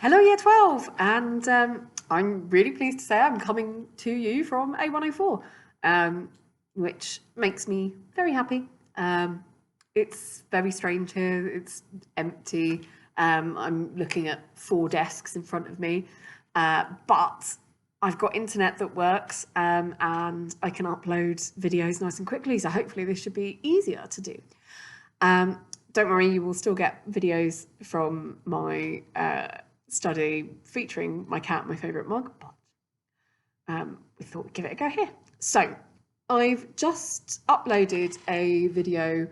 Hello Year 12, and I'm really pleased to say I'm coming to you from A104, which makes me very happy. It's very strange here, it's empty. I'm looking at 4 desks in front of me, but I've got internet that works, and I can upload videos nice and quickly, so hopefully this should be easier to do. Don't worry, you will still get videos from my study featuring my cat, my favourite mug, but we thought we'd give it a go here. So I've just uploaded a video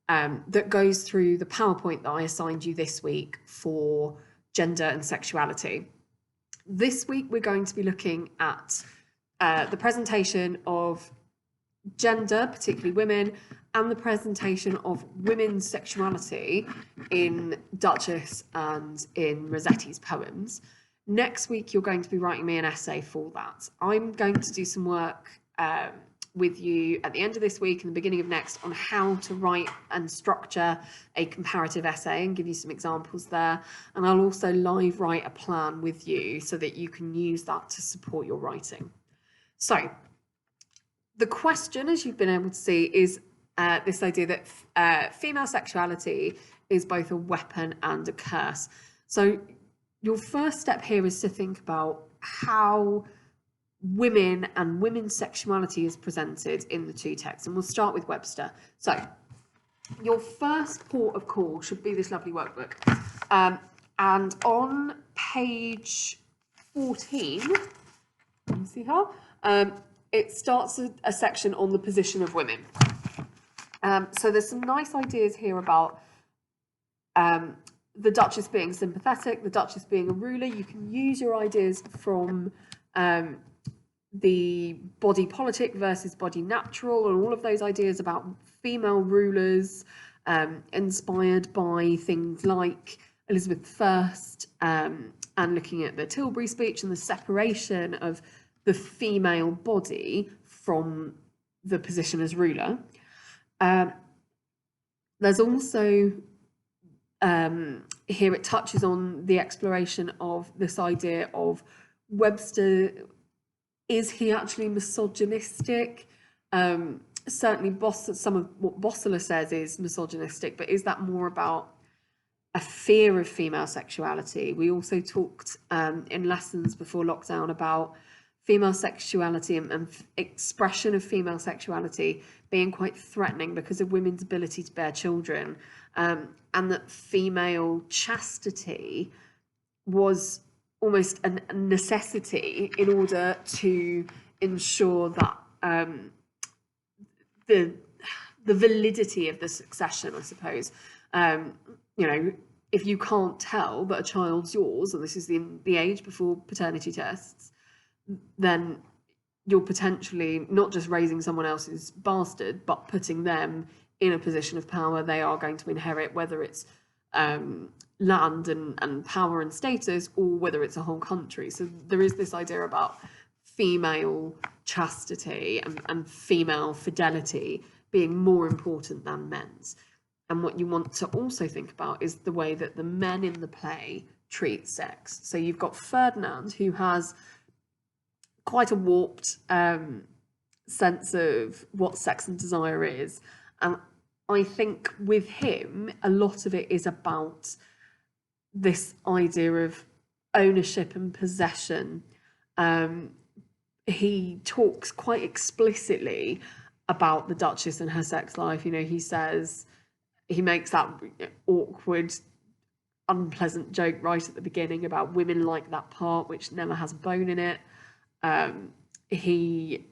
that goes through the PowerPoint that I assigned you this week for gender and sexuality. This week we're going to be looking at the presentation of gender, particularly women, and the presentation of women's sexuality in Duchess and in Rossetti's poems. Next week, you're going to be writing me an essay for that. I'm going to do some work with you at the end of this week and the beginning of next on how to write and structure a comparative essay and give you some examples there. And I'll also live write a plan with you so that you can use that to support your writing. So the question, as you've been able to see, is this idea that female sexuality is both a weapon and a curse. So your first step here is to think about how women and women's sexuality is presented in the two texts. And we'll start with Webster. So your first port of call should be this lovely workbook. And on page 14, you can see how, it starts a section on the position of women. So there's some nice ideas here about the Duchess being sympathetic, the Duchess being a ruler. You can use your ideas from the body politic versus body natural and all of those ideas about female rulers inspired by things like Elizabeth I and looking at the Tilbury speech and the separation of the female body from the position as ruler. There's also, here it touches on the exploration of this idea of Webster, is he actually misogynistic? Certainly some of what Bosseler says is misogynistic, but is that more about a fear of female sexuality? We also talked in lessons before lockdown about female sexuality and expression of female sexuality being quite threatening because of women's ability to bear children, and that female chastity was almost a necessity in order to ensure that the validity of the succession, I suppose. You know, if you can't tell that a child's yours, and this is the age before paternity tests, then you're potentially not just raising someone else's bastard, but putting them in a position of power. They are going to inherit, whether it's land and power and status, or whether it's a whole country. So there is this idea about female chastity and female fidelity being more important than men's. And what you want to also think about is the way that the men in the play treat sex. So you've got Ferdinand, who has quite a warped sense of what sex and desire is. And I think with him, a lot of it is about this idea of ownership and possession. He talks quite explicitly about the Duchess and her sex life. You know, he says, he makes that awkward, unpleasant joke right at the beginning about women like that part which never has a bone in it. He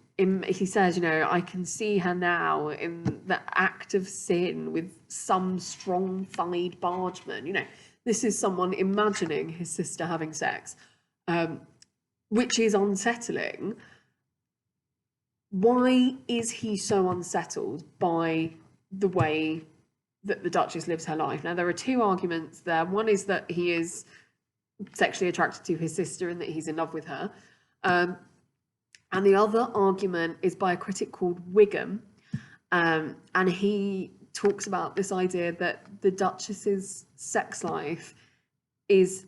says, you know, I can see her now in the act of sin with some strong-thighed bargeman. You know, this is someone imagining his sister having sex, which is unsettling. Why is he so unsettled by the way that the Duchess lives her life? Now, there are two arguments there. One is that he is sexually attracted to his sister and that he's in love with her. And the other argument is by a critic called Wigham, and he talks about this idea that the Duchess's sex life is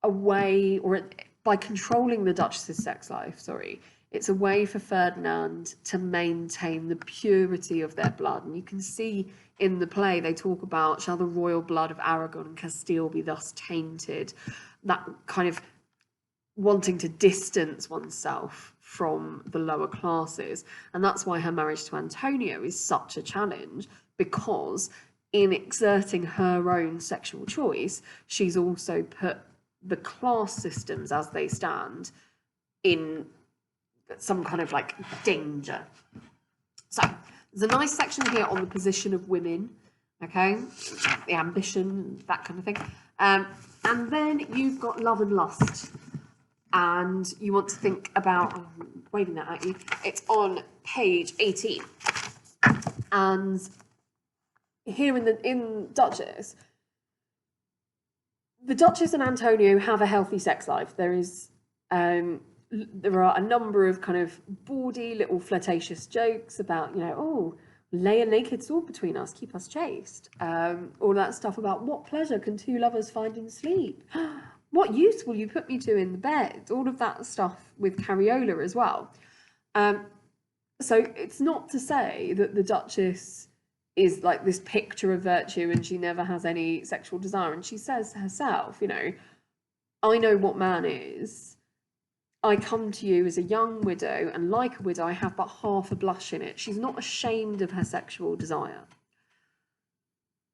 a way, or by controlling the Duchess's sex life, sorry, it's a way for Ferdinand to maintain the purity of their blood. And you can see in the play, they talk about, shall the royal blood of Aragon and Castile be thus tainted? That kind of wanting to distance oneself from the lower classes. And that's why her marriage to Antonio is such a challenge, because in exerting her own sexual choice, she's also put the class systems as they stand in some kind of like danger. So there's a nice section here on the position of women, okay, the ambition, that kind of thing. And then you've got love and lust. And you want to think about, I'm waving that at you, it's on page 18. And here in Duchess, the Duchess and Antonio have a healthy sex life. There are a number of kind of bawdy little flirtatious jokes about, you know, oh, lay a naked sword between us, keep us chaste. All that stuff about what pleasure can two lovers find in sleep? What use will you put me to in the bed? All of that stuff with Cariola as well. So it's not to say that the Duchess is like this picture of virtue and she never has any sexual desire. And she says herself, you know, I know what man is. I come to you as a young widow, and like a widow, I have but half a blush in it. She's not ashamed of her sexual desire.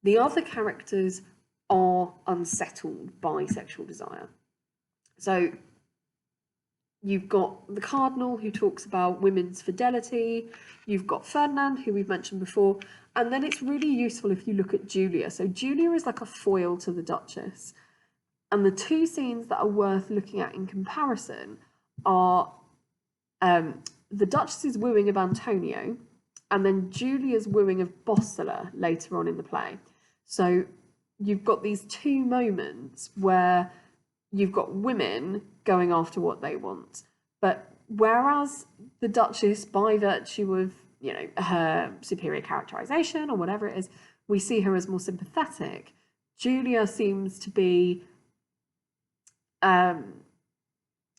The other characters are unsettled by sexual desire. So you've got the Cardinal, who talks about women's fidelity. You've got Ferdinand, who we've mentioned before. And then it's really useful if you look at Julia. So Julia is like a foil to the Duchess. And the two scenes that are worth looking at in comparison are the Duchess's wooing of Antonio and then Julia's wooing of Bossela later on in the play. So you've got these two moments where you've got women going after what they want. But whereas the Duchess, by virtue of, you know, her superior characterization or whatever it is, we see her as more sympathetic, Julia seems to be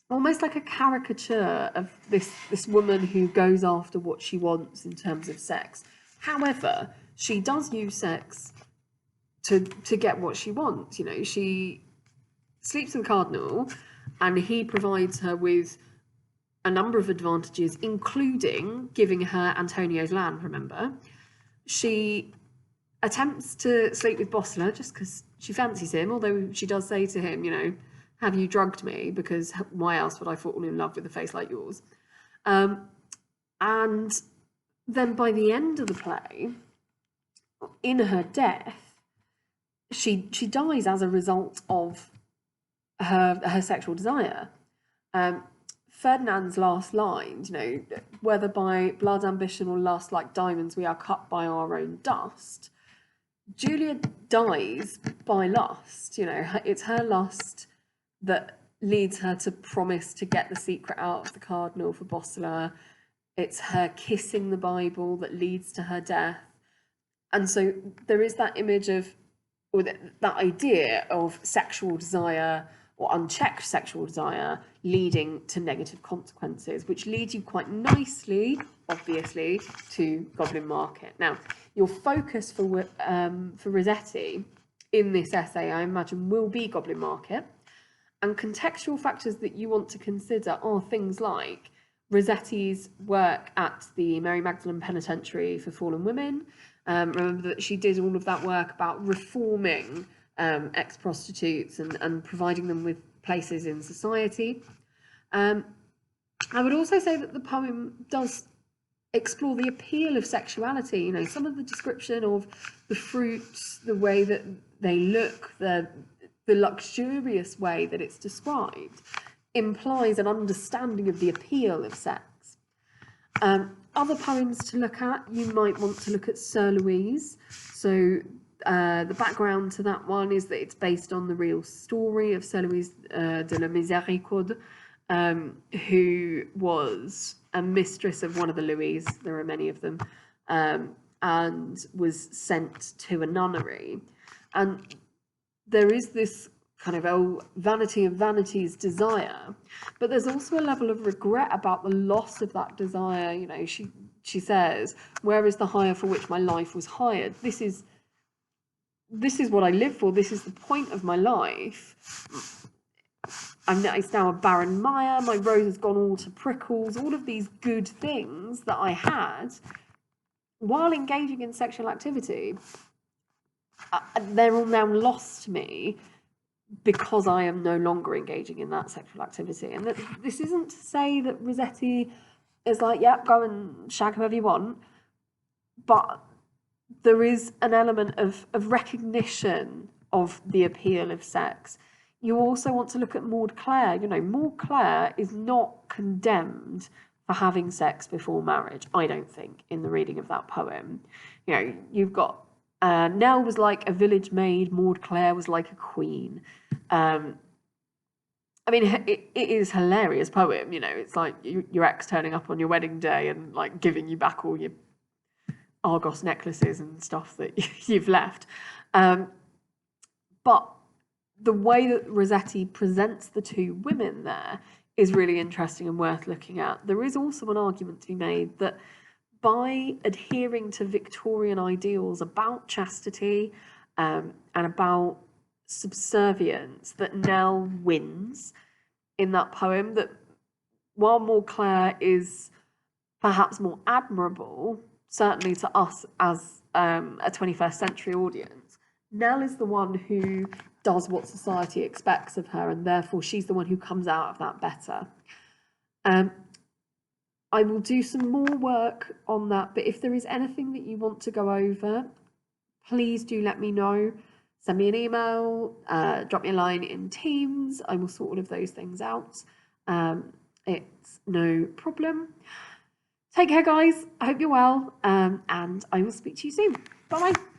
almost like a caricature of this woman who goes after what she wants in terms of sex. However, she does use sex to get what she wants. You know, she sleeps with the Cardinal and he provides her with a number of advantages, including giving her Antonio's land, remember. She attempts to sleep with Bossela just because she fancies him, although she does say to him, you know, have you drugged me? Because why else would I fall in love with a face like yours? And then by the end of the play, in her death, she dies as a result of her sexual desire. Ferdinand's last line, you know, whether by blood, ambition, or lust, like diamonds, we are cut by our own dust. Julia dies by lust. You know, it's her lust that leads her to promise to get the secret out of the Cardinal for Bossela. It's her kissing the Bible that leads to her death. And so there is that image of, or that idea of sexual desire or unchecked sexual desire leading to negative consequences, which leads you quite nicely, obviously, to Goblin Market. Now, your focus for Rossetti in this essay, I imagine, will be Goblin Market. And contextual factors that you want to consider are things like Rossetti's work at the Mary Magdalene Penitentiary for Fallen Women. Remember that she did all of that work about reforming ex-prostitutes and providing them with places in society. I would also say that the poem does explore the appeal of sexuality. You know, some of the description of the fruits, the way that they look, the luxurious way that it's described implies an understanding of the appeal of sex. Other poems to look at, you might want to look at Sir Louise. So the background to that one is that it's based on the real story of Sir Louise de la Miséricorde, who was a mistress of one of the Louis, there are many of them, and was sent to a nunnery. And there is this kind of, oh, vanity of vanities, desire. But there's also a level of regret about the loss of that desire. You know, she says, where is the hire for which my life was hired? This is what I live for. This is the point of my life. It's now a barren mire. My rose has gone all to prickles. All of these good things that I had while engaging in sexual activity, they're all now lost to me because I am no longer engaging in that sexual activity. And this isn't to say that Rossetti is like, yep, go and shag whoever you want, but there is an element of recognition of the appeal of sex. You also want to look at Maud Clare. You know, Maud Clare is not condemned for having sex before marriage, I don't think, in the reading of that poem. You know, you've got Nell was like a village maid, Maud Clare was like a queen. I mean, it is a hilarious poem, you know, it's like your ex turning up on your wedding day and like giving you back all your Argos necklaces and stuff that you've left. But the way that Rossetti presents the two women there is really interesting and worth looking at. There is also an argument to be made that by adhering to Victorian ideals about chastity and about subservience, that Nell wins in that poem, that while Maud Clare is perhaps more admirable, certainly to us as a 21st century audience, Nell is the one who does what society expects of her, and therefore she's the one who comes out of that better. I will do some more work on that, but if there is anything that you want to go over, please do let me know. Send me an email, drop me a line in Teams. I will sort all of those things out. It's no problem. Take care, guys. I hope you're well, and I will speak to you soon. Bye-bye.